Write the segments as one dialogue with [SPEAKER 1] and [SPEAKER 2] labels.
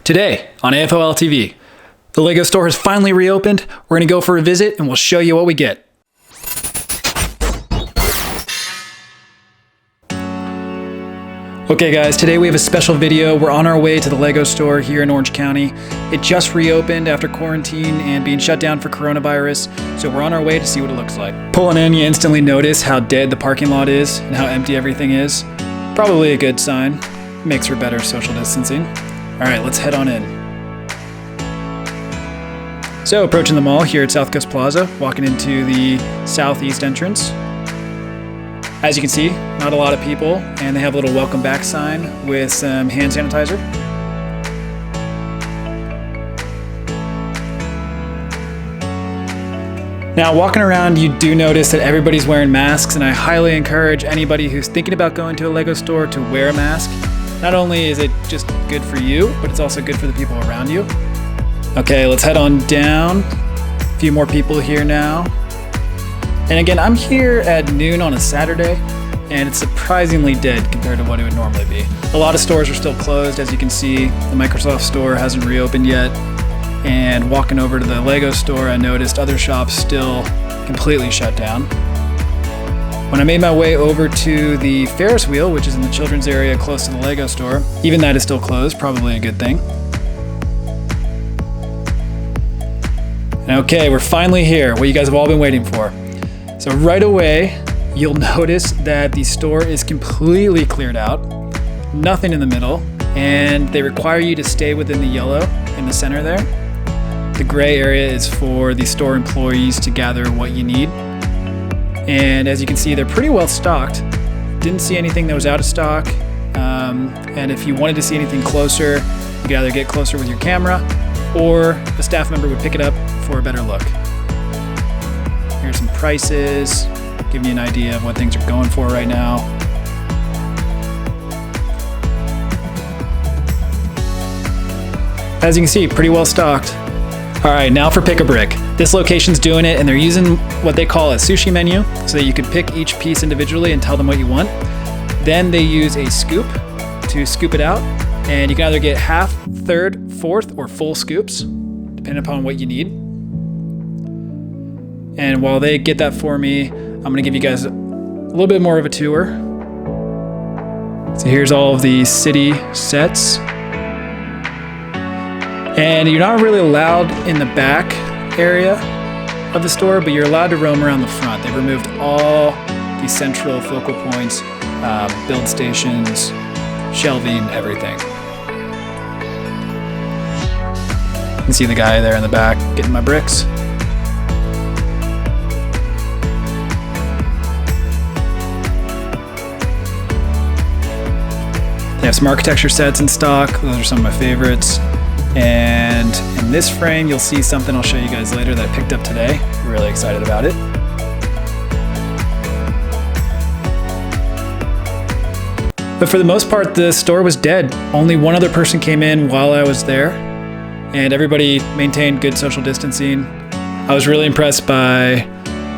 [SPEAKER 1] Today on AFOL TV, the LEGO store has finally reopened. We're going to go for a visit and we'll show you what we get. Okay guys, today we have a special video. We're on our way to the LEGO store here in Orange County. It just reopened after quarantine and being shut down for coronavirus, so we're on our way to see what it looks like. Pulling in, you instantly notice how dead the parking lot is and how empty everything is. Probably a good sign. Makes for better social distancing. Alright, let's head on in. So, approaching the mall here at South Coast Plaza, walking into the southeast entrance. As you can see, not a lot of people, and they have a little welcome back sign with some hand sanitizer. Now, walking around, you do notice that everybody's wearing masks, and I highly encourage anybody who's thinking about going to a LEGO store to wear a mask. Not only is it just good for you, but it's also good for the people around you. Okay, let's head on down. A few more people here now. And again, I'm here at noon on a Saturday, and it's surprisingly dead compared to what it would normally be. A lot of stores are still closed, as you can see. The Microsoft store hasn't reopened yet. And walking over to the LEGO store, I noticed other shops still completely shut down. When I made my way over to the Ferris wheel, which is in the children's area close to the LEGO store, even that is still closed, probably a good thing. Okay, we're finally here, what you guys have all been waiting for. So right away, you'll notice that the store is completely cleared out, nothing in the middle, and they require you to stay within the yellow in the center there. The gray area is for the store employees to gather what you need. And as you can see, they're pretty well stocked. Didn't see anything that was out of stock. And if you wanted to see anything closer, you could either get closer with your camera or a staff member would pick it up for a better look. Here's some prices, giving you an idea of what things are going for right now. As you can see, pretty well stocked. All right, now for Pick a Brick. This location's doing it, and they're using what they call a sushi menu, so that you can pick each piece individually and tell them what you want. Then they use a scoop to scoop it out, and you can either get half, third, fourth, or full scoops, depending upon what you need. And while they get that for me, I'm gonna give you guys a little bit more of a tour. So here's all of the city sets. And you're not really allowed in the back area of the store, but you're allowed to roam around the front. They've removed all the central focal points, build stations, shelving, everything. You can see the guy there in the back getting my bricks. They have some architecture sets in stock. Those are some of my favorites. And in this frame, you'll see something I'll show you guys later that I picked up today. Really excited about it. But for the most part, the store was dead. Only one other person came in while I was there, and everybody maintained good social distancing. I was really impressed by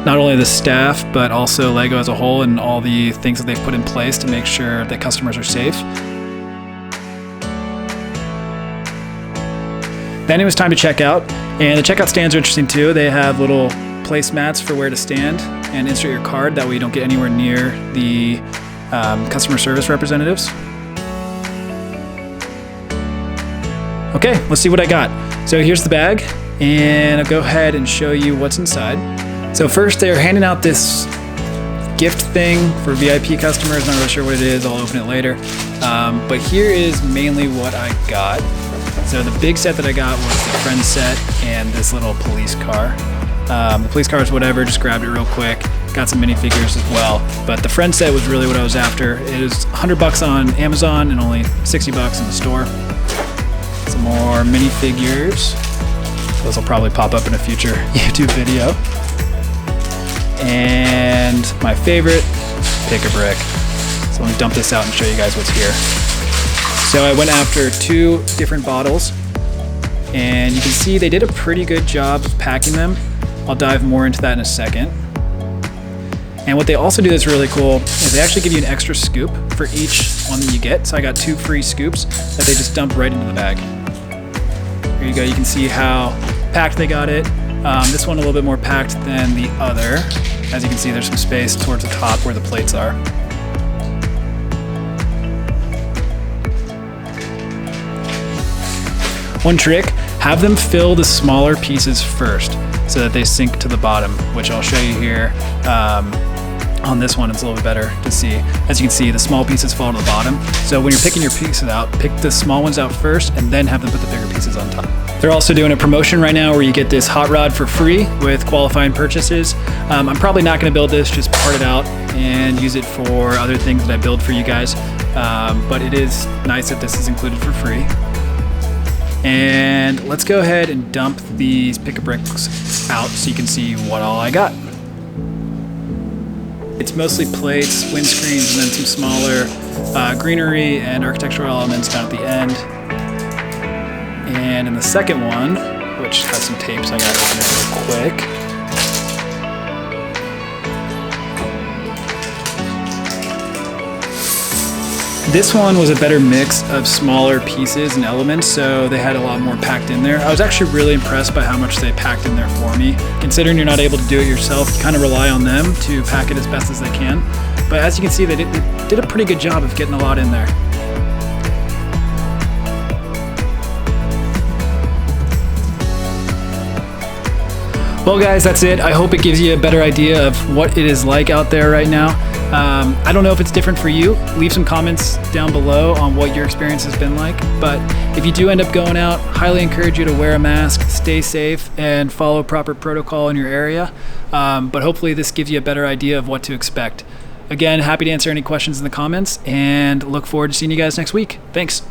[SPEAKER 1] not only the staff, but also LEGO as a whole and all the things that they've put in place to make sure that customers are safe. Then it was time to check out, and the checkout stands are interesting too. They have little placemats for where to stand and insert your card, that way you don't get anywhere near the customer service representatives. Okay, let's see what I got. So here's the bag, and I'll go ahead and show you what's inside. So first, they're handing out this gift thing for VIP customers. Not really sure what it is, I'll open it later. But here is mainly what I got. So the big set that I got was the friend set and this little police car. The police car is whatever, just grabbed it real quick. Got some minifigures as well. But the friend set was really what I was after. It is $100 on Amazon and only $60 in the store. Some more minifigures. Those will probably pop up in a future YouTube video. And my favorite, Pick a Brick. So let me dump this out and show you guys what's here. So I went after two different bottles, and you can see they did a pretty good job of packing them. I'll dive more into that in a second. And what they also do that's really cool is they actually give you an extra scoop for each one that you get. So I got 2 free scoops that they just dump right into the bag. Here you go, you can see how packed they got it. This one a little bit more packed than the other. As you can see, there's some space towards the top where the plates are. One trick, have them fill the smaller pieces first so that they sink to the bottom, which I'll show you here. On this one, it's a little bit better to see. As you can see, the small pieces fall to the bottom. So when you're picking your pieces out, pick the small ones out first and then have them put the bigger pieces on top. They're also doing a promotion right now where you get this hot rod for free with qualifying purchases. I'm probably not gonna build this, just part it out and use it for other things that I build for you guys. But it is nice that this is included for free. And let's go ahead and dump these pick-a-bricks out so you can see what all I got. It's mostly plates, windscreens, and then some smaller greenery and architectural elements down at the end. And in the second one, which has some tape, so I gotta open it real quick. This one was a better mix of smaller pieces and elements, so they had a lot more packed in there. I was actually really impressed by how much they packed in there for me. Considering you're not able to do it yourself, you kind of rely on them to pack it as best as they can. But as you can see, they did a pretty good job of getting a lot in there. Well guys, that's it. I hope it gives you a better idea of what it is like out there right now. I don't know if it's different for you. Leave some comments down below on what your experience has been like. But if you do end up going out, highly encourage you to wear a mask, stay safe, and follow proper protocol in your area. But hopefully this gives you a better idea of what to expect. Again, happy to answer any questions in the comments and look forward to seeing you guys next week. Thanks.